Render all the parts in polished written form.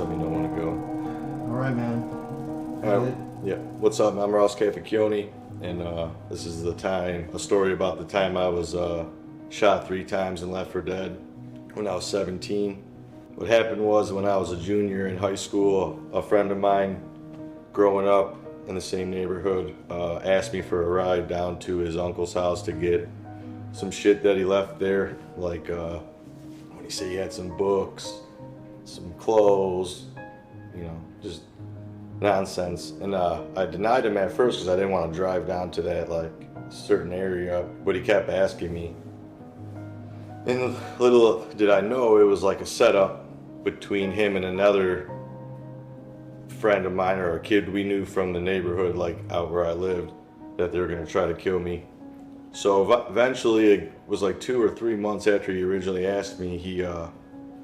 let me know when to go. All right, man. Yeah. What's up? I'm Ross Capicchioni, and this is a story about the time I was shot 3 times and left for dead when I was 17. What happened was, when I was a junior in high school, a friend of mine growing up in the same neighborhood asked me for a ride down to his uncle's house to get some shit that he left there, like when he said he had some books, some clothes, you know, just nonsense. And I denied him at first because I didn't want to drive down to that like certain area, but he kept asking me. And little did I know, it was like a setup between him and another friend of mine, or a kid we knew from the neighborhood, like out where I lived, that they were going to try to kill me. So eventually, it was like 2 or 3 months after he originally asked me, he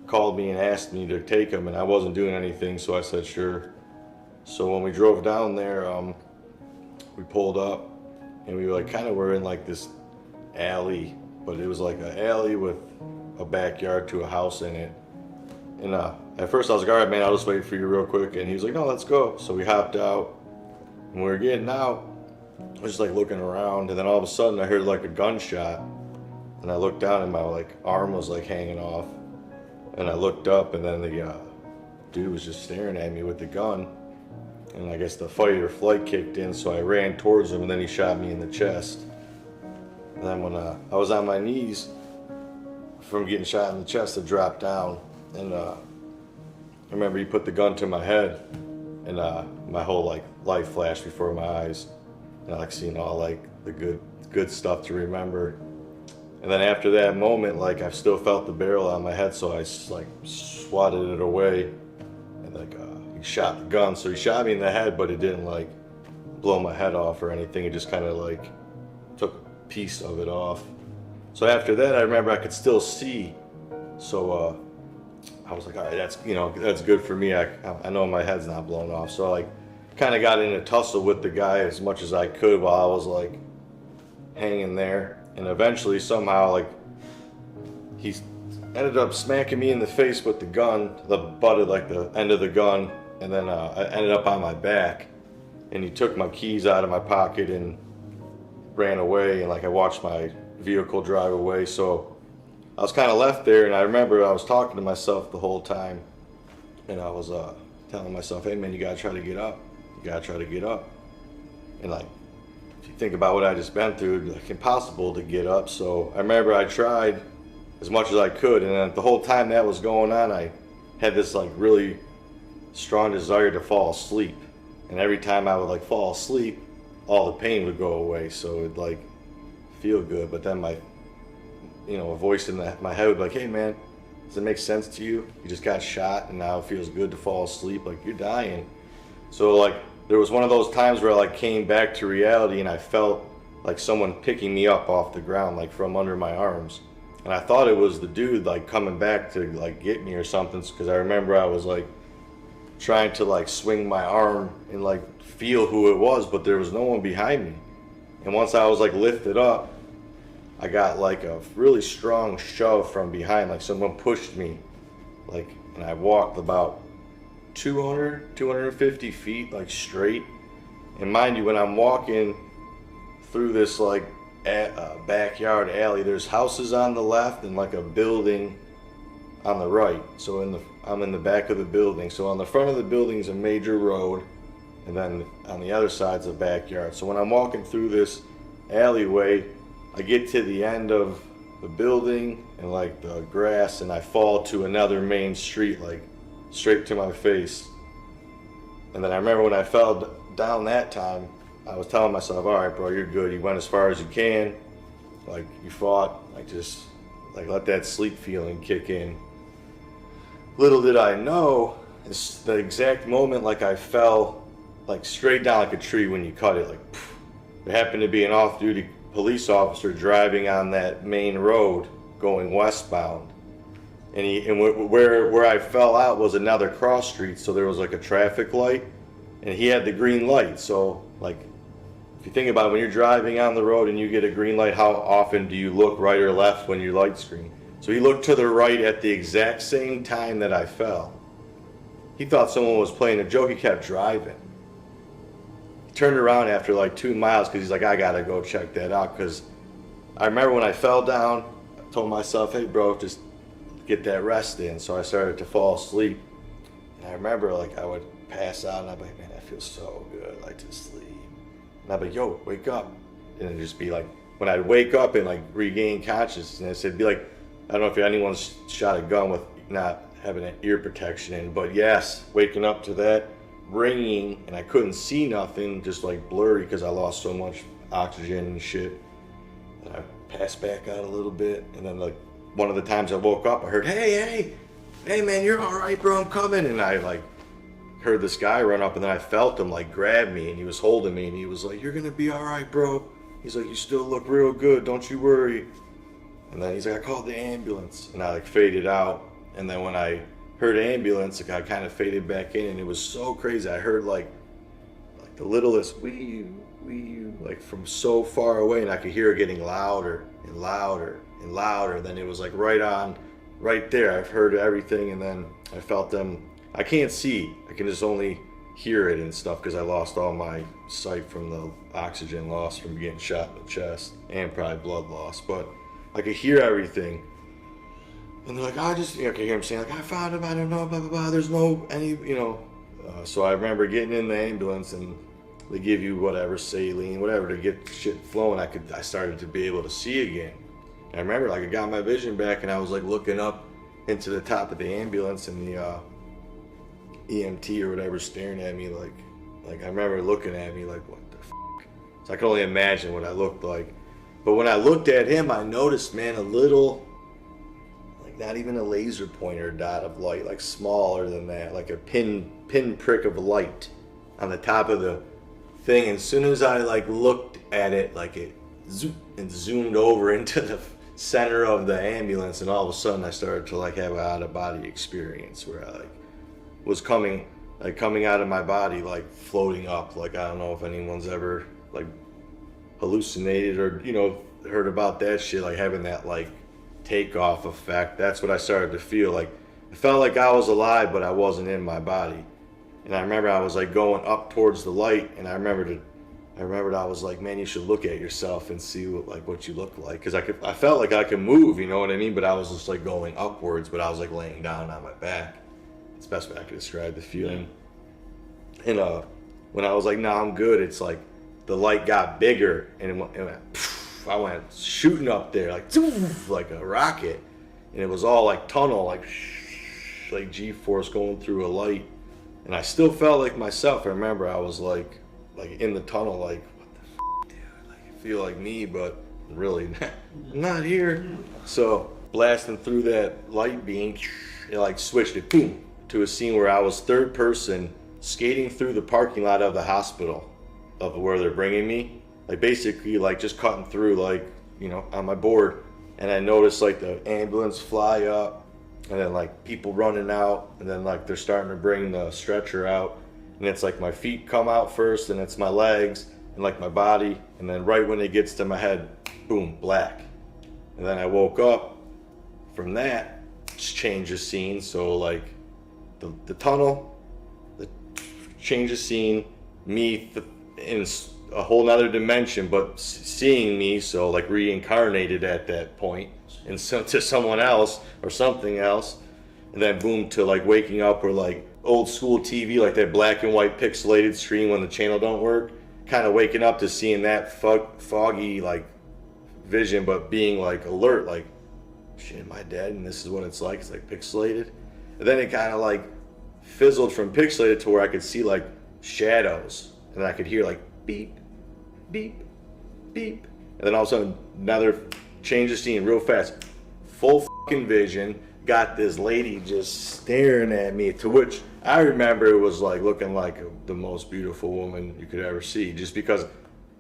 called me and asked me to take him, and I wasn't doing anything, so I said sure. So when we drove down there, we pulled up, and we like kind of were in like this alley, but it was like an alley with a backyard to a house in it. And at first I was like, all right, man, I'll just wait for you real quick. And he was like, no, let's go. So we hopped out. When we were getting out, I was just like looking around, and then all of a sudden I heard like a gunshot, and I looked down and my like arm was like hanging off, and I looked up, and then the dude was just staring at me with the gun, and I guess the fight or flight kicked in, so I ran towards him, and then he shot me in the chest. And then when I was on my knees from getting shot in the chest, I dropped down, and I remember he put the gun to my head, and my whole like life flashed before my eyes, and I like seeing all like the good stuff to remember. And then after that moment, like I still felt the barrel on my head, so I like swatted it away, and like he shot the gun. So he shot me in the head, but it didn't like blow my head off or anything. It just kind of like took a piece of it off. So after that, I remember I could still see. So I was like, all right, that's good for me. I know my head's not blown off. So I like kind of got in a tussle with the guy as much as I could while I was like hanging there. And eventually, somehow, like, he ended up smacking me in the face with the gun, the butt of like the end of the gun, and then I ended up on my back. And he took my keys out of my pocket and ran away. And like I watched my vehicle drive away. So I was kind of left there, and I remember I was talking to myself the whole time, and I was telling myself, hey man, you gotta try to get up. You gotta try to get up. And like, if you think about what I just been through, it's like impossible to get up. So I remember I tried as much as I could, and then the whole time that was going on, I had this like really strong desire to fall asleep. And every time I would like fall asleep, all the pain would go away. So it'd like feel good. But then my, a voice in my head would be like, hey man, does it make sense to you? You just got shot and now it feels good to fall asleep, like you're dying. So like there was one of those times where I like came back to reality, and I felt like someone picking me up off the ground, like from under my arms. And I thought it was the dude like coming back to like get me or something, because I remember I was like trying to like swing my arm and like feel who it was, but there was no one behind me. And once I was like lifted up, I got like a really strong shove from behind, like someone pushed me, like, and I walked about 250 feet like straight. And mind you, when I'm walking through this like backyard alley, there's houses on the left and like a building on the right. So I'm in the back of the building. So on the front of the building is a major road, and then on the other side's a backyard. So when I'm walking through this alleyway, I get to the end of the building and like the grass, and I fall to another main street, like straight to my face. And then I remember when I fell down that time, I was telling myself, all right bro, you're good, you went as far as you can, like you fought, like just like let that sleep feeling kick in. Little did I know, it's the exact moment like I fell like straight down like a tree when you cut it, like poof. There happened to be an off-duty police officer driving on that main road going westbound. And where I fell out was another cross street, so there was like a traffic light, and he had the green light. So like, if you think about it, when you're driving on the road and you get a green light, how often do you look right or left when your light's green? So he looked to the right at the exact same time that I fell. he thought someone was playing a joke. He kept driving. He turned around after like 2 miles because he's like, I gotta go check that out. Because I remember when I fell down, I told myself, hey bro, just get that rest in. So I started to fall asleep. And I remember like I would pass out and I'd be like, man, that feels so good, like to sleep. And I'd be like, yo, wake up. And it'd just be like, when I'd wake up and like regain consciousness, it'd be like, I don't know if anyone's shot a gun with not having an ear protection in, but yes, waking up to that ringing and I couldn't see nothing, just like blurry because I lost so much oxygen and shit. And I passed back out a little bit, and then like one of the times I woke up, I heard, hey man, you're all right, bro, I'm coming. And I like heard this guy run up, and then I felt him like grab me, and he was holding me, and he was like, you're gonna be all right, bro. He's like, you still look real good, don't you worry. And then he's like, I called the ambulance, and I like faded out. And then when I heard ambulance, like I kind of faded back in, and it was so crazy. I heard like the littlest wee you, like from so far away, and I could hear it getting louder and louder and louder. Then it was like right there. I've heard everything, and then I felt them. I can't see. I can just only hear it and stuff because I lost all my sight from the oxygen loss from getting shot in the chest and probably blood loss. But I could hear everything. And they're like, I just, I could hear them saying like, I found him, I don't know, blah, blah, blah. There's no any, so I remember getting in the ambulance, and they give you whatever, saline, whatever, to get shit flowing. I started to be able to see again. And I remember like I got my vision back, and I was like looking up into the top of the ambulance, and the EMT or whatever staring at me like I remember looking at me like, what the f***? So I can only imagine what I looked like. But when I looked at him, I noticed, man, a little, like not even a laser pointer dot of light, like smaller than that, like a pin prick of light on the top of the thing. And as soon as I like looked at it, like it zoomed over into the center of the ambulance, and all of a sudden I started to like have an out of body experience where I like was coming out of my body, like floating up. Like I don't know if anyone's ever like hallucinated or heard about that shit, like having that like takeoff effect. That's what I started to feel like. It felt like I was alive, but I wasn't in my body. And I remember I was like going up towards the light, and I remembered I was like, man, you should look at yourself and see what you look like, because I felt like I could move, you know what I mean? But I was just like going upwards, but I was like laying down on my back. It's the best way I could describe the feeling. And when I was like, nah, I'm good, it's like the light got bigger, and it went I went shooting up there like a rocket, and it was all like tunnel, like G-force going through a light, and I still felt like myself. I remember I was like in the tunnel, like, what the f***, dude? Like I feel like me, but really not here. So blasting through that light beam, it like switched it, boom, to a scene where I was third person skating through the parking lot of the hospital of where they're bringing me. Like basically like just cutting through like, on my board. And I noticed like the ambulance fly up, and then like people running out, and then like they're starting to bring the stretcher out. And it's like my feet come out first, and it's my legs and like my body. And then right when it gets to my head, boom, black. And then I woke up from that, just change the scene. So like the tunnel, the change of scene, me in a whole nother dimension, but seeing me, so like reincarnated at that point, and so to someone else or something else, and then boom to like waking up, or like old school TV, like that black and white pixelated screen when the channel don't work, kind of waking up to seeing that foggy like vision, but being like alert, like shit, am I dead? And this is what it's like pixelated. And then it kind of like fizzled from pixelated to where I could see like shadows, and I could hear like beep, beep, beep. And then all of a sudden, another change of scene real fast. Full fucking vision. Got this lady just staring at me, to which I remember it was like looking like the most beautiful woman you could ever see. Just because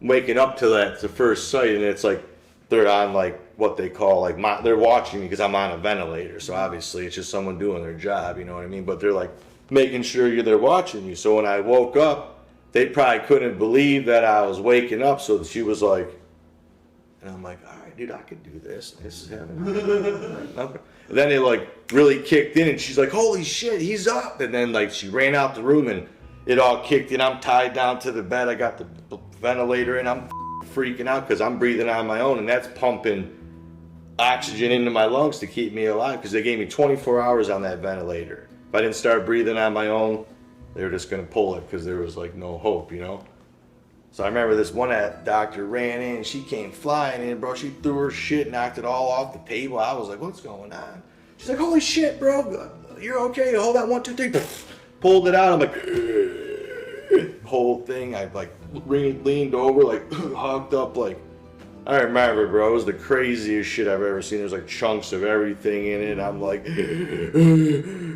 waking up to that, the first sight, and it's like they're on like what they call like they're watching me because I'm on a ventilator. So obviously it's just someone doing their job, you know what I mean? But they're like making sure they're watching you. So when I woke up, they probably couldn't believe that I was waking up, so she was like, and I'm like, all right, dude, I could do this. This is happening. And then it like really kicked in, and she's like, holy shit, he's up. And then like she ran out the room, and it all kicked in. I'm tied down to the bed. I got the ventilator, and I'm freaking out because I'm breathing on my own, and that's pumping oxygen into my lungs to keep me alive, because they gave me 24 hours on that ventilator. If I didn't start breathing on my own, they were just gonna pull it because there was like no hope, you know? So I remember this one doctor ran in, she came flying in, bro. She threw her shit, knocked it all off the table. I was like, what's going on? She's like, holy shit, bro, you're okay. Hold on, 1, 2, 3. Pulled it out. I'm like, whole thing. I like leaned over, like hugged up, like, I remember, bro, it was the craziest shit I've ever seen. There's like chunks of everything in it. I'm like,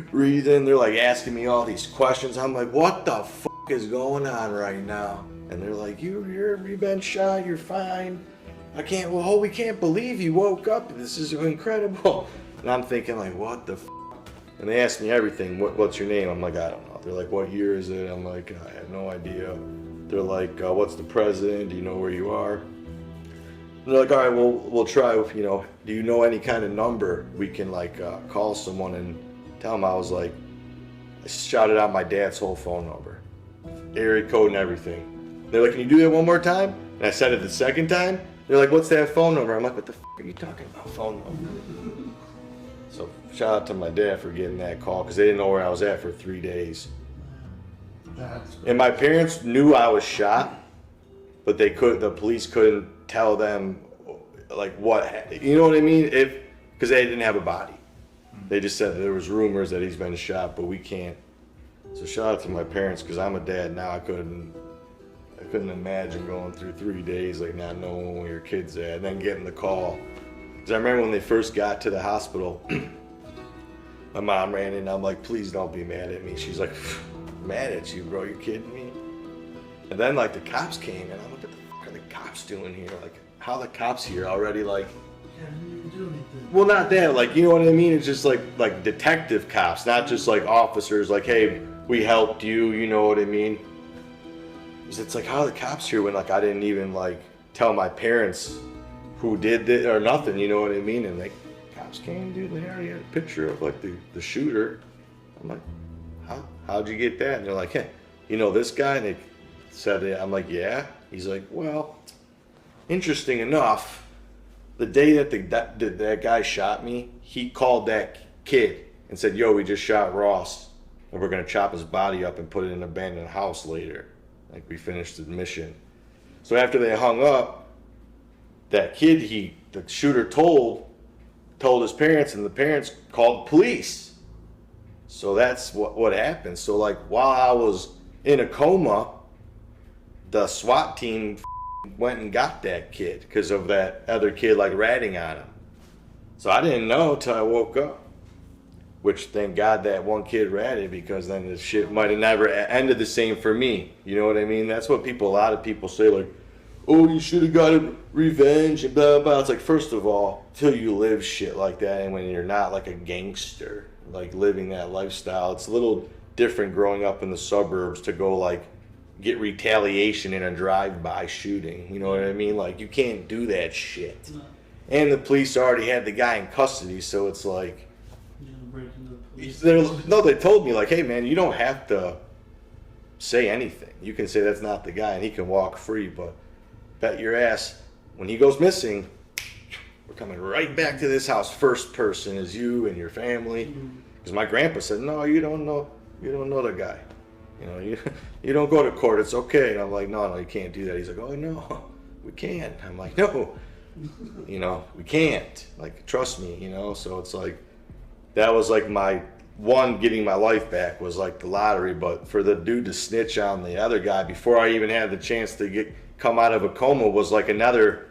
breathing. They're like asking me all these questions. I'm like, what the fuck is going on right now? And they're like, you've been shot, you're fine. We can't believe you woke up. This is incredible. And I'm thinking like, what the fuck? And they asked me everything. What's your name? I'm like, I don't know. They're like, what year is it? I'm like, I have no idea. They're like, what's the president? Do you know where you are? And they're like, all right, we'll try, you know, do you know any kind of number we can like call someone and tell them? I was like, I shouted out my dad's whole phone number, area code and everything. They're like, can you do that one more time? And I said it the second time. They're like, what's that phone number? I'm like, what the fuck are you talking about, phone number? So shout out to my dad for getting that call, because they didn't know where I was at for 3 days. And my parents knew I was shot, but the police couldn't tell them like what, you know what I mean? Because they didn't have a body. They just said there was rumors that he's been shot, but we can't. So shout out to my parents, because I'm a dad now. I couldn't imagine going through 3 days like not knowing where your kid's at, and then getting the call. Because I remember when they first got to the hospital, my mom ran in. I'm like, please don't be mad at me. She's like, mad at you, bro? You kidding me? And then like the cops came, and I'm like, what the fuck are the cops doing here? Like, how the cops here already? Like, well, not that. Like, you know what I mean? It's just like detective cops, not just like officers. Like, hey, we helped you. You know what I mean? It's like, how are the cops here when like I didn't even like tell my parents who did it or nothing, you know what I mean? And like, cops came, dude, they already had a picture of like the shooter. I'm like, how'd you get that? And they're like, hey, you know this guy? And they said it. I'm like, yeah. He's like, well, interesting enough, the day that guy shot me, he called that kid and said, yo, we just shot Ross, and we're gonna chop his body up and put it in an abandoned house later. Like, we finished the mission. So after they hung up, that kid, the shooter told his parents, and the parents called the police. So that's what happened. So like, while I was in a coma, the SWAT team went and got that kid because of that other kid like ratting on him. So I didn't know till I woke up. Which, thank God that one kid ratted, because then the shit might have never ended the same for me. You know what I mean? That's what a lot of people say, like, oh, you should have got revenge and blah, blah. It's like, first of all, till you live shit like that, and when you're not like a gangster, like living that lifestyle, it's a little different growing up in the suburbs to go like get retaliation in a drive-by shooting. You know what I mean? Like, you can't do that shit. No. And the police already had the guy in custody, so it's like, they told me like, hey man, you don't have to say anything. You can say that's not the guy and he can walk free, but bet your ass when he goes missing, we're coming right back to this house. First person is you and your family. Because my grandpa said, no, you don't know the guy. You know, you don't go to court, it's okay. And I'm like, no, you can't do that. He's like, oh no, we can. I'm like, no, you know, we can't. Like, trust me, you know. So it's like, that was like my one, getting my life back was like the lottery. But for the dude to snitch on the other guy before I even had the chance to come out of a coma was like another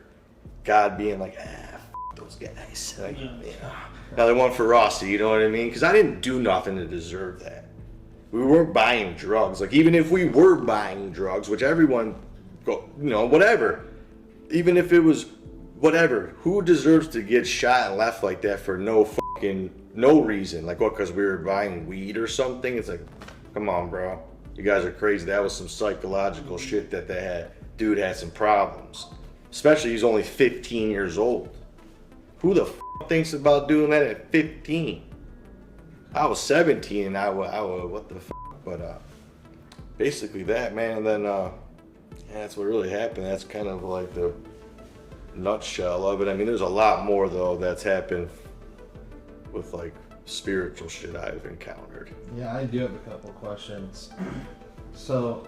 God being like, f those guys. Like, you know, another one for Rossi, you know what I mean? Because I didn't do nothing to deserve that. We weren't buying drugs. Like, even if we were buying drugs, which everyone, you know, whatever. Even if it was whatever, who deserves to get shot and left like that for no reason? Like, what, because we were buying weed or something? It's like, come on, bro. You guys are crazy. That was some psychological shit that they had. Dude had some problems. Especially he's only 15 years old. Who the thinks about doing that at 15? I was 17 and I was what the fuck? But basically that, man. And then yeah, that's what really happened. That's kind of like the nutshell of it. I mean, there's a lot more though that's happened with like spiritual shit I've encountered. Yeah, I do have a couple questions. So,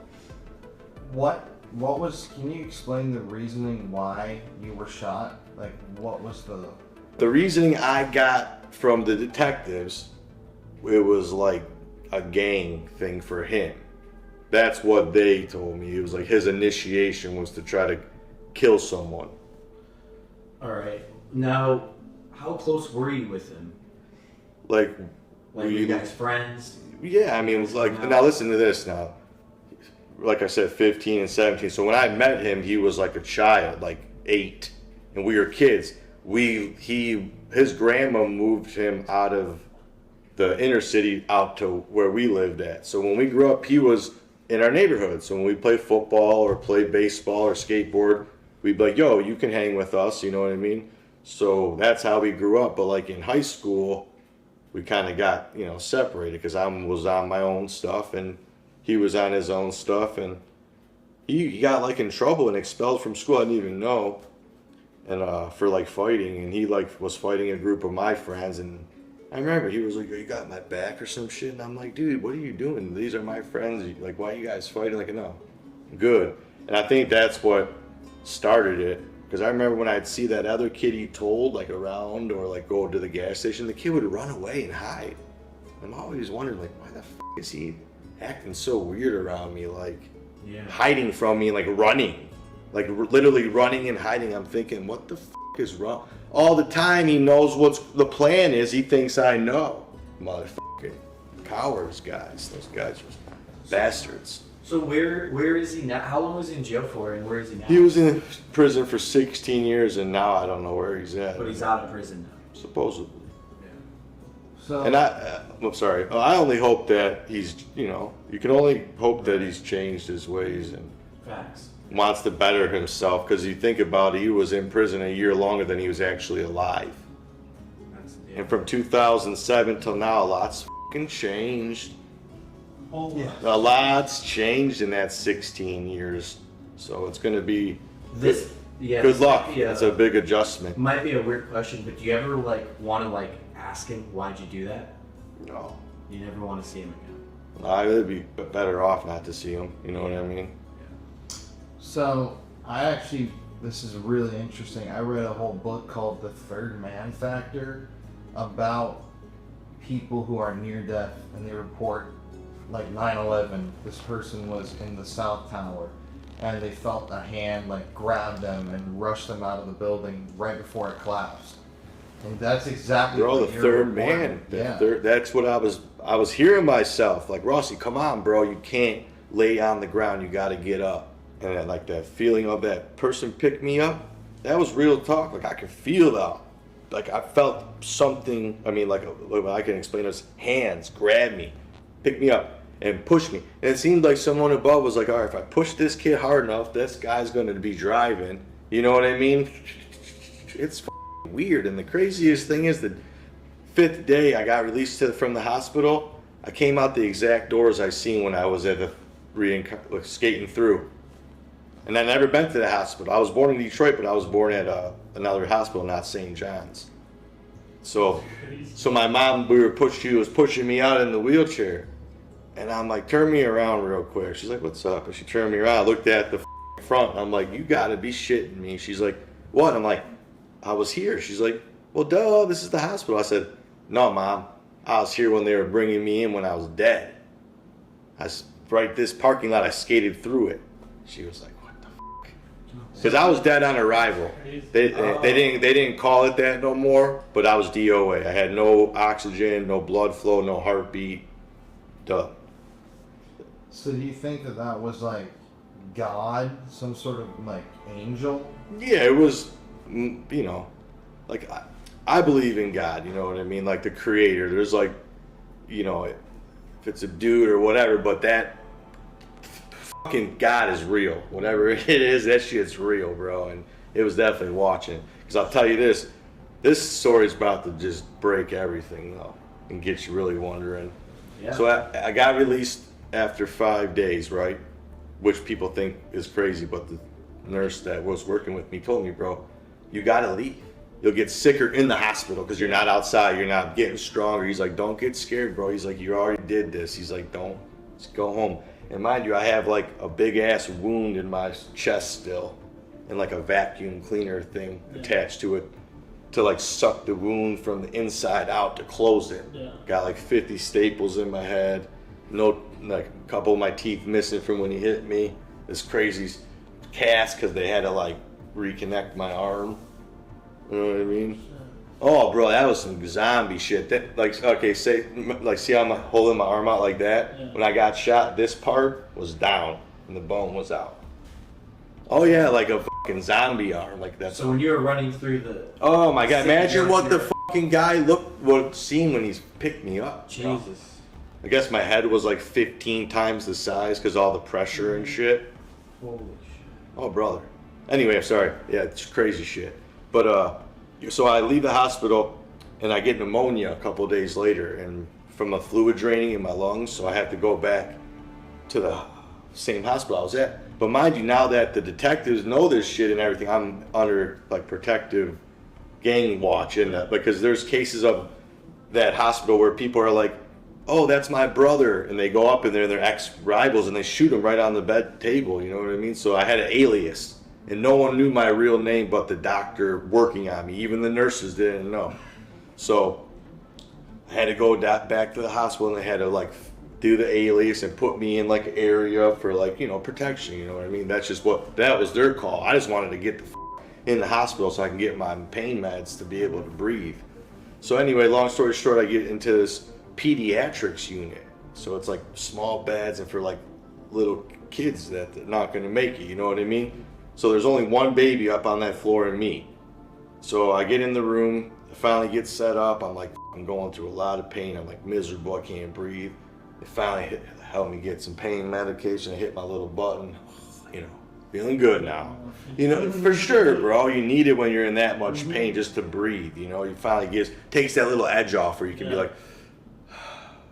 what was? Can you explain the reasoning why you were shot? Like, what was the reasoning I got from the detectives? It was like a gang thing for him. That's what they told me. It was like his initiation was to try to kill someone. All right. Now, how close were you with him? Like were you guys friends? Yeah, I mean, it was like, now listen to this now. Like I said, 15 and 17. So when I met him, he was like a child, like 8, and we were kids. His grandma moved him out of the inner city out to where we lived at. So when we grew up, he was in our neighborhood. So when we played football or played baseball or skateboard, we'd be like, yo, you can hang with us, you know what I mean? So that's how we grew up. But like in high school, we kind of got, separated because I was on my own stuff and he was on his own stuff, and he got like in trouble and expelled from school. I didn't even know, and for like fighting, and he like was fighting a group of my friends, and I remember he was like, "You got my back" or some shit, and I'm like, "Dude, what are you doing? These are my friends. Like, why are you guys fighting?" Like, no, good. And I think that's what started it, because I remember when I'd see that other kid he told like around or like go to the gas station, the kid would run away and hide. I'm always wondering like, why the f is he acting so weird around me, like hiding from me, like running, like literally running and hiding. I'm thinking, what the f is wrong? All the time he knows what's the plan is. He thinks I know. Motherfucking cowards, guys. Those guys are bastards. So where is he now? How long was he in jail for, and where is he now? He was in prison for 16 years, and now I don't know where he's at. But he's out of prison now. Supposedly. So, and I'm sorry. I only hope that he's, you can only hope that he's changed his ways and facts. Wants to better himself, because you think about it, he was in prison a year longer than he was actually alive. And from 2007 till now, a lot's fucking changed. oh yeah. A lot's changed in that 16 years. So it's going to be good luck. It's a big adjustment. Might be a weird question, but do you ever want to ask him why'd you do that? No. You never want to see him again. I would be better off not to see him. You know what I mean? So this is really interesting. I read a whole book called The Third Man Factor about people who are near death, and they report like 9/11. This person was in the South Tower, and they felt a hand grab them and rush them out of the building right before it collapsed. And that's exactly bro, what the third man. That's what I was hearing myself. Like, Rossi, come on, bro. You can't lay on the ground. You got to get up. And like that feeling of that person picked me up, that was real talk. Like, I could feel that. Like, I felt something. I mean, I can explain this. Hands grab me, pick me up, and push me. And it seemed like someone above was like, all right, if I push this kid hard enough, this guy's going to be driving. You know what I mean? It's weird. And the craziest thing is the 5th day I got released from the hospital, I came out the exact doors I seen when I was at the skating through. And I never been to the hospital. I was born in Detroit, but I was born at another hospital, not St. John's. So my mom, she was pushing me out in the wheelchair. And I'm like, turn me around real quick. She's like, what's up? And she turned me around. I looked at the front. I'm like, you gotta be shitting me. She's like, what? I'm like, I was here. She's like, well, duh, this is the hospital. I said, no, Mom. I was here when they were bringing me in when I was dead. This parking lot, I skated through it. She was like, what the fuck? Because I was dead on arrival. They didn't call it that no more, but I was DOA. I had no oxygen, no blood flow, no heartbeat. Duh. So do you think that was God, some sort of angel? Yeah, it was, I believe in God, you know what I mean? Like the creator. There's if it's a dude or whatever, but that fucking God is real. Whatever it is, that shit's real, bro. And it was definitely watching. Because I'll tell you this, This story's about to just break everything though, and get you really wondering. Yeah. So I got released after 5 days, right? Which people think is crazy, but the nurse that was working with me told me, bro, you gotta leave. You'll get sicker in the hospital because you're not outside, you're not getting stronger. He's like, don't get scared, bro. He's like, you already did this. He's like, don't, just go home. And mind you, I have like a big ass wound in my chest still, and like a vacuum cleaner thing attached to it to like suck the wound from the inside out to close it. Yeah. Got like 50 staples in my head, no, like a couple of my teeth missing from when he hit me. This crazy cast because they had to like reconnect my arm. You know what I mean? Oh, bro, that was some zombie shit. That, like, okay, say, like, see how I'm holding my arm out like that? Yeah. When I got shot, this part was down and the bone was out. Oh yeah, like a fucking zombie arm, like that. So when you were running through the... Oh my god, imagine Sitting what the there. fucking guy would seen when he's picked me up. bro. Jesus. I guess my head was like 15 times the size because all the pressure and shit. Holy shit. Oh, brother. Anyway, I'm sorry. Yeah, it's crazy shit. But, so I leave the hospital and I get pneumonia a couple of days later and from the fluid draining in my lungs, so I have to go back to the same hospital I was at. But mind you, now that the detectives know this shit and everything, I'm under like protective gang watch and because there's cases of that hospital where people are like, oh, that's my brother, and they go up in there and they're ex-rivals and they shoot him right on the bed table, you know what I mean? So I had an alias, and no one knew my real name but the doctor working on me. Even the nurses didn't know. So I had to go back to the hospital, and they had to like do the alias and put me in like an area for like, you know, protection, you know what I mean? That's just that was their call. I just wanted to get in the hospital so I can get my pain meds to be able to breathe. So anyway, long story short, I get into this pediatrics unit. So it's like small beds and for like little kids that are not going to make it, you know what I mean? So there's only one baby up on that floor and me. So I get in the room, I finally get set up. I'm like, I'm going through a lot of pain. I'm like miserable, I can't breathe. They finally helped me get some pain medication. I hit my little button, you know, feeling good now. You know, for sure, bro. You need it when you're in that much pain just to breathe. You know, you finally takes that little edge off where you can be like,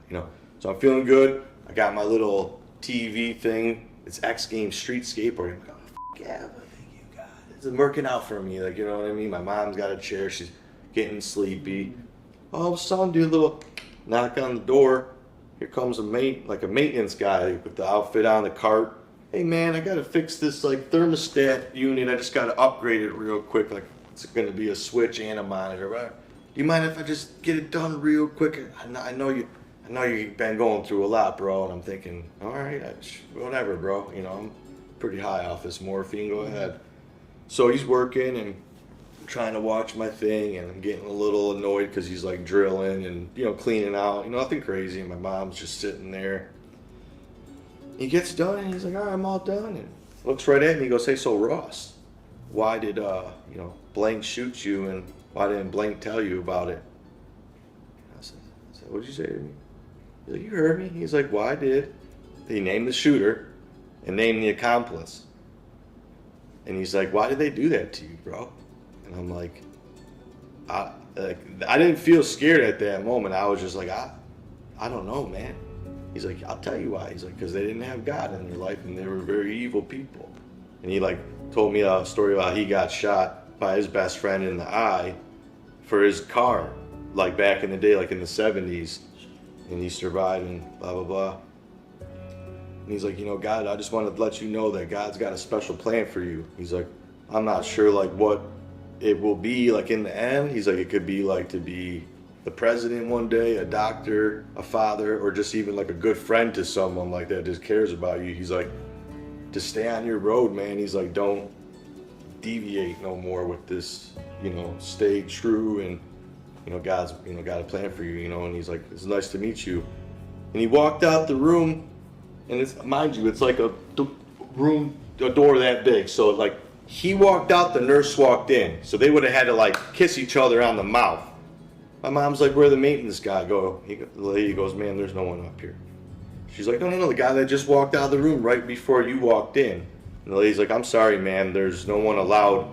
you know. So I'm feeling good. I got my little TV thing. It's X Games Street Skateboarding. I'm like, oh, yeah, I think you got it. It's working out for me. Like, you know what I mean? My mom's got a chair. She's getting sleepy. All of a sudden, do a little knock on the door. Here comes a maintenance guy with the outfit on the cart. Hey man, I gotta fix this like thermostat unit. I just gotta upgrade it real quick. Like it's gonna be a switch and a monitor. Do you mind if I just get it done real quick? I know you've been going through a lot, bro. And I'm thinking, all right, whatever, bro. You know, I'm pretty high off this morphine. Go ahead. So he's working and trying to watch my thing, and I'm getting a little annoyed because he's like drilling and, you know, cleaning out, you know, nothing crazy. And my mom's just sitting there. He gets done and he's like, all right, I'm all done. And looks right at me. He goes, hey, so Ross, why did, you know, blank shoot you, and why didn't blank tell you about it? I said, what did you say to me? He's like, you heard me. He's like, well, I did. He named the shooter and named the accomplice. And he's like, why did they do that to you, bro? And I'm like, I didn't feel scared at that moment. I was just like, I don't know, man. He's like, I'll tell you why. He's like, because they didn't have God in their life and they were very evil people. And he like told me a story about he got shot by his best friend in the eye for his car, like back in the day, like in the 70s. And he survived and blah, blah, blah. And he's like, you know, God, I just wanted to let you know that God's got a special plan for you. He's like, I'm not sure like what it will be like in the end. He's like, it could be like to be the president one day, a doctor, a father, or just even like a good friend to someone like that just cares about you. He's like, just stay on your road, man. He's like, don't deviate no more with this, you know, stay true, and, you know, God's, you know, got a plan for you, you know. And he's like, it's nice to meet you. And he walked out the room, and it's, mind you, it's like a door that big. So like, he walked out, the nurse walked in. So they would have had to like kiss each other on the mouth. My mom's like, where'd the maintenance guy go? The lady goes, man, there's no one up here. She's like, no, the guy that just walked out of the room right before you walked in. And the lady's like, I'm sorry, ma'am, there's no one allowed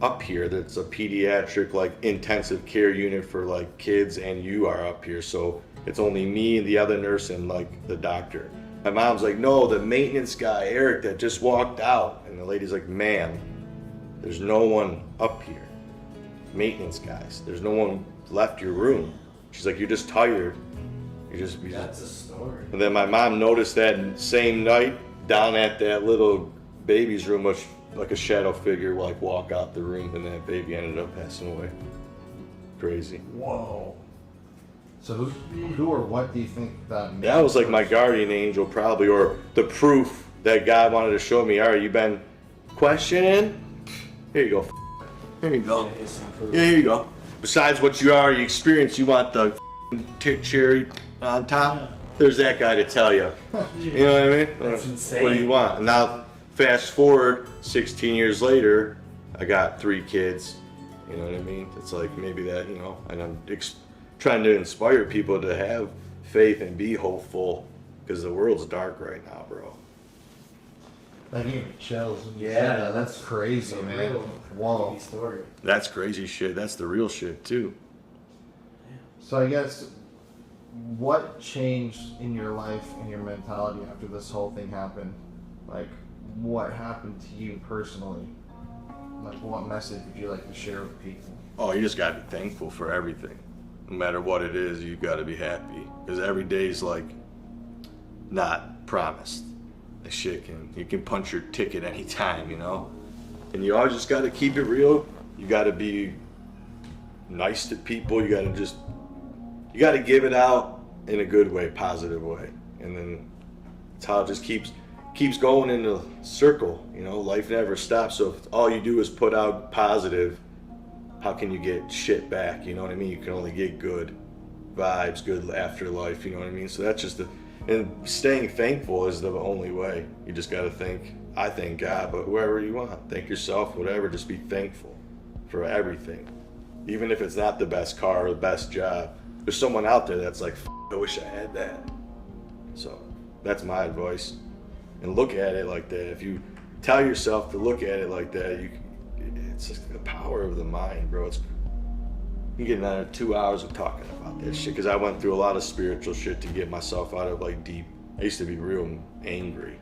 up here. That's a pediatric, like, intensive care unit for, like, kids, and you are up here. So it's only me and the other nurse and, like, the doctor. My mom's like, no, the maintenance guy, Eric, that just walked out. And the lady's like, ma'am, there's no one up here. Maintenance guys. There's no one left your room. She's like, you're just tired. That's a story. And then my mom noticed that same night down at that little baby's room, which like a shadow figure like walk out the room, and that baby ended up passing away. Crazy. Whoa. So who or what do you think that? That was like my guardian angel, probably, or the proof that God wanted to show me. All right, you been questioning? Here you go. Here you go. Yeah, here you go. Besides what you already experienced, you want the cherry on top? There's that guy to tell you. You know what I mean? That's insane. What do you want? And now, fast forward 16 years later, I got 3 kids. You know what I mean? It's like maybe that, you know, and I'm trying to inspire people to have faith and be hopeful, because the world's dark right now, bro. That gave me chills. Yeah, that's crazy, a man. real Whoa. creepy story. That's crazy shit. That's the real shit, too. So I guess, what changed in your life and your mentality after this whole thing happened? Like, what happened to you personally? Like, what message would you like to share with people? Oh, you just gotta be thankful for everything. No matter what it is, you gotta be happy. Because every day's like not promised. Like shit you can punch your ticket anytime, you know? And you always just gotta keep it real. You gotta be nice to people. You gotta give it out in a good way, positive way. And then it's how it just keeps going in a circle, you know? Life never stops. So if all you do is put out positive, how can you get shit back? You know what I mean? You can only get good vibes, good afterlife, you know what I mean? So that's just and staying thankful is the only way. You just gotta I thank God, but whoever you want, thank yourself, whatever, just be thankful for everything. Even if it's not the best car or the best job, there's someone out there that's like, I wish I had that. So that's my advice. And look at it like that. If you tell yourself to look at it like that, it's just the power of the mind, bro. You get another 2 hours of talking about that shit, because I went through a lot of spiritual shit to get myself out of like deep. I used to be real angry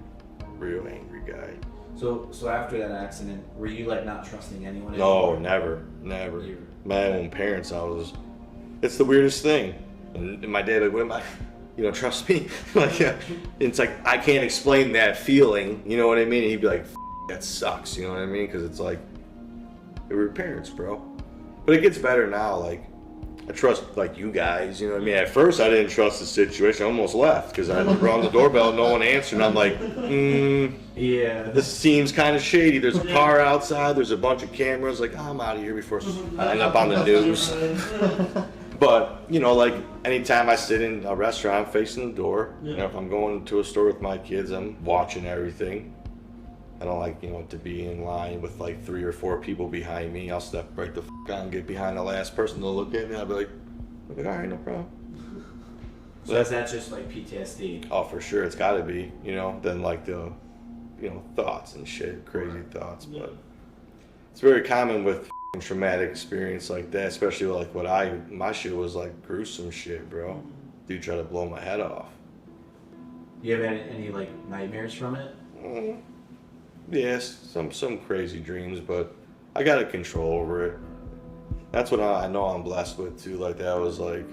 guy. So after that accident, were you like not trusting anyone No, anymore? never. My own parents, it's the weirdest thing. And my dad, like, what am I, trust me? Like, yeah. It's like, I can't explain that feeling, you know what I mean? And he'd be like, that sucks, you know what I mean? Because it's like, they were parents, bro. But it gets better now, like, I trust, like, you guys, you know what I mean? At first, I didn't trust the situation. I almost left, because I rang the doorbell, no one answered, and I'm like, yeah, this seems kind of shady. There's a car outside, there's a bunch of cameras, like, I'm out of here before I end up on the news. But, like, anytime I sit in a restaurant, I'm facing the door. If I'm going to a store with my kids, I'm watching everything. I don't like, to be in line with like 3 or 4 people behind me. I'll step right the down and get behind the last person to look at me. I'll be like, all right, no problem. So is that just like PTSD? Oh, for sure. It's got to be, then like the, thoughts and shit, crazy thoughts. But it's very common with traumatic experience like that, especially like my shit was like gruesome shit, bro. Dude tried to blow my head off. You have any like nightmares from it? Yes, some crazy dreams, but I got a control over it. That's what I know I'm blessed with too. Like that was like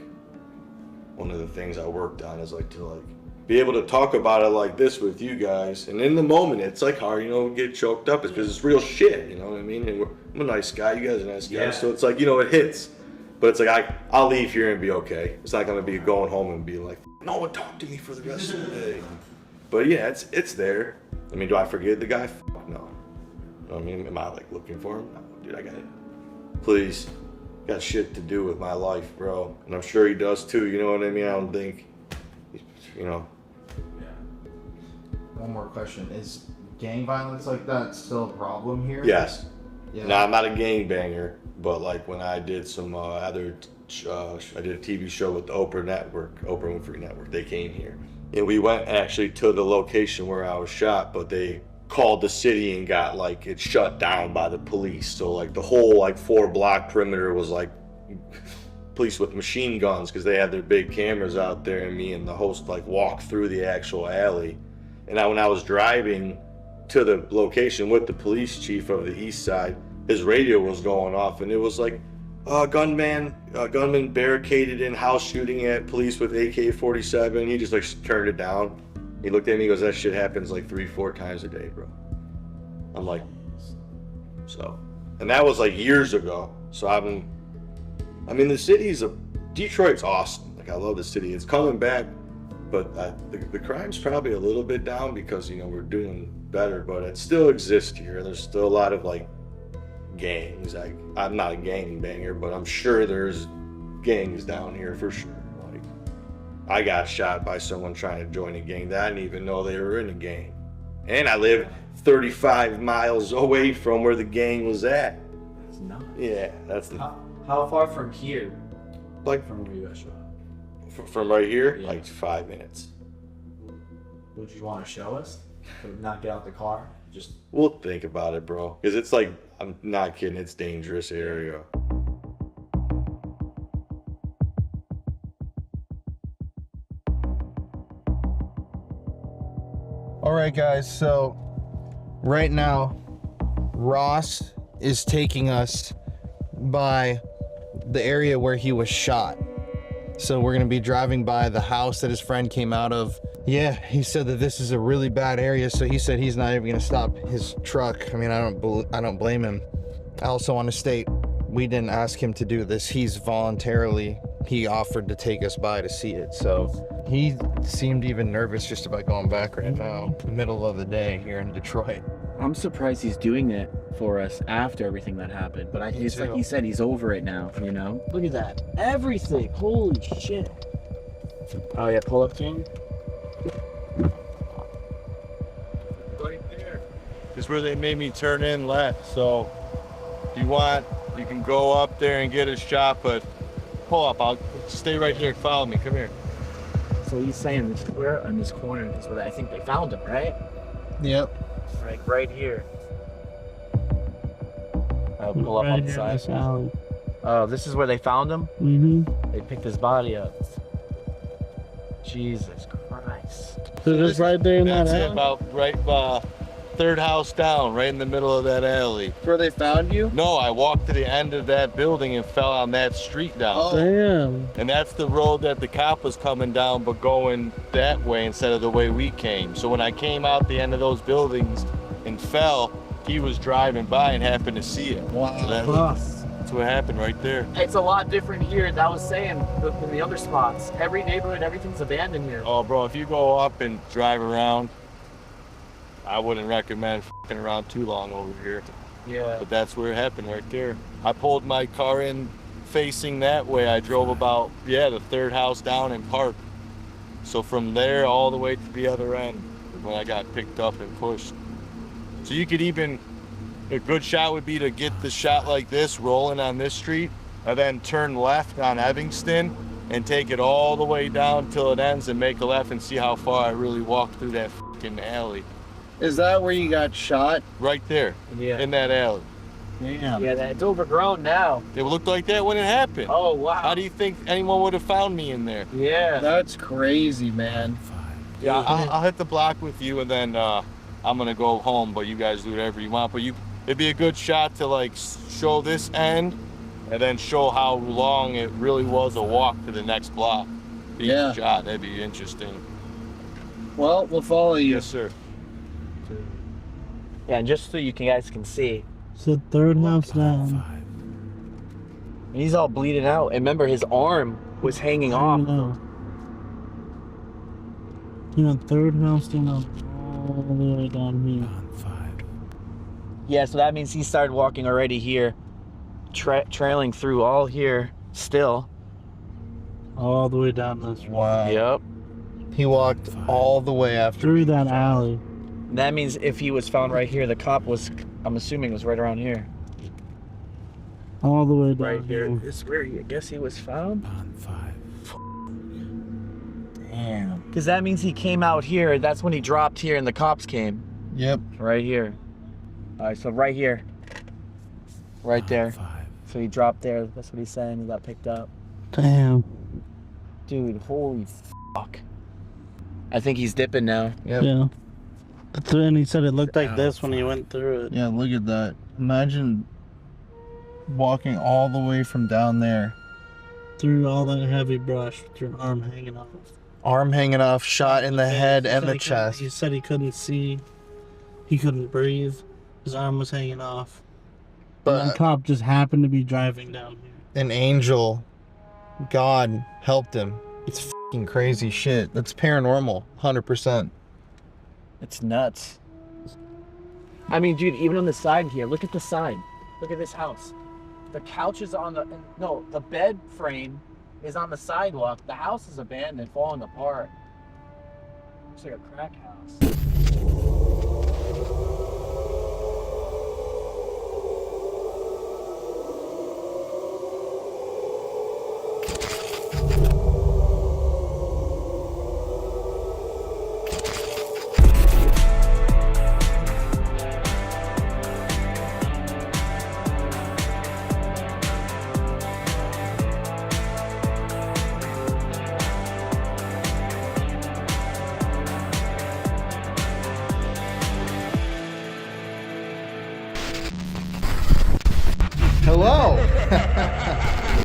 one of the things I worked on, is like to like be able to talk about it like this with you guys. And in the moment, it's like hard, get choked up. It's because it's real shit, you know what I mean? And I'm a nice guy, you guys are nice guys, yeah. So it's like, it hits. But it's like I'll leave here and be okay. It's not gonna be going home and be like, no one talk to me for the rest of the day. But yeah, it's there. I mean, do I forgive the guy? No. You know what I mean? Am I like looking for him? No, dude, I got it. Please. Got shit to do with my life, bro. And I'm sure he does too, you know what I mean? I don't think, Yeah. One more question. Is gang violence like that still a problem here? Yes. Yeah. Now, I'm not a gangbanger, but like when I did some I did a TV show with the Oprah Winfrey Network. They came here. And we went actually to the location where I was shot, but they called the city and got like it shut down by the police. So like the whole like 4-block perimeter was like police with machine guns because they had their big cameras out there, and me and the host like walked through the actual alley. And when I was driving to the location with the police chief of the east side, his radio was going off, and it was like gunman barricaded in house shooting at police with AK-47. He just like turned it down. He looked at me, he goes, that shit happens like 3-4 times a day, bro. I'm like, so, and that was like years ago. So I mean, the city's Detroit's awesome. Like, I love the city. It's coming back, but the crime's probably a little bit down because, you know, we're doing better, but it still exists here. There's still a lot of like gangs. I'm not a gang banger, but I'm sure there's gangs down here for sure. Like, I got shot by someone trying to join a gang that I didn't even know they were in a gang. And I live 35 miles away from where the gang was at. That's nuts. Yeah, that's the... How far from here? Like From where you got shot? from right here, Yeah. like 5 minutes. Would you want to show us? Not get out the car? Just We'll think about it, bro. Because it's like, I'm not kidding, it's dangerous area. All right, guys. So right now, Ross is taking us by the area where he was shot. So we're gonna be driving by the house that his friend came out of. Yeah, he said that this is a really bad area, so he said he's not even gonna stop his truck. I mean, I don't blame him. I also want to state, we didn't ask him to do this. He offered to take us by to see it. So he seemed even nervous just about going back right now, middle of the day here in Detroit. I'm surprised he's doing it for us after everything that happened. But it's like he said, he's over it now, you know? Look at that. Everything. Holy shit. Oh, yeah, pull up, King. Right there is where they made me turn in left. So if you want, you can go up there and get a shot, but pull up. I'll stay right here. Follow me. Come here. So he's saying this square on this corner is where I think they found him, right? Yep. Like right here. I'll pull up on the side. Oh, this is where they found him? Mm-hmm. They picked his body up. Jesus Christ. So just right there in that That's it, alley? about right third house down, right in the middle of that alley. Where they found you? No, I walked to the end of that building and fell on that street down. Oh. Damn. And that's the road that the cop was coming down, but going that way instead of the way we came. So when I came out the end of those buildings and fell, he was driving by and happened to see it. Wow. So that's what happened right there. It's a lot different here, that was saying, than the other spots. Every neighborhood, everything's abandoned here. Oh, bro, if you go up and drive around, I wouldn't recommend f***ing around too long over here. Yeah. But that's where it happened right there. I pulled my car in facing that way. I drove about, the third house down and parked. So from there all the way to the other end when I got picked up and pushed. So you could even, a good shot would be to get the shot like this, rolling on this street, and then turn left on Evanston and take it all the way down till it ends and make a left and see how far I really walked through that f***ing alley. Is that where you got shot? Right there, Yeah. in that alley. Damn. Yeah, it's overgrown now. It looked like that when it happened. Oh, wow. How do you think anyone would have found me in there? Yeah. That's crazy, man. Yeah, I'll hit the block with you, and then I'm gonna go home. But you guys do whatever you want. But it'd be a good shot to like show this end, and then show how long it really was a walk to the next block. Be Yeah. a shot. That'd be interesting. Well, we'll follow you. Yes, sir. Yeah, and just so you guys can see, It's the third house down. he's all bleeding out. And remember, his arm was hanging off. No. You know, third house down all the way down here. Yeah, so that means he started walking already here, trailing through all here still. All the way down this way. Wow. Yep. He walked all the way after. Through that alley. That means if he was found right here, the cop was, I'm assuming, was right around here. All the way down Right here. here. This is where I guess he was found. Damn. Because that means he came out here. That's when he dropped here and the cops came. Yep. Right here. All right, so right here. Right there. So he dropped there. That's what he's saying. He got picked up. Damn. Dude, holy fuck. I think he's dipping now. Yep. Yeah. And he said it looked like this when he went through it. Yeah, look at that. Imagine walking all the way from down there. Through all that heavy brush with your arm hanging off. Arm hanging off, shot in the head He and said the he chest. He said he couldn't see. He couldn't breathe. His arm was hanging off. And that cop just happened to be driving down here. An angel, God helped him. It's fucking crazy shit. That's paranormal, 100%. It's nuts. I mean, dude, even on the side here, look at the side. Look at this house. The couch is on the, no, the bed frame is on the sidewalk. The house is abandoned, falling apart. Looks like a crack house. Hello!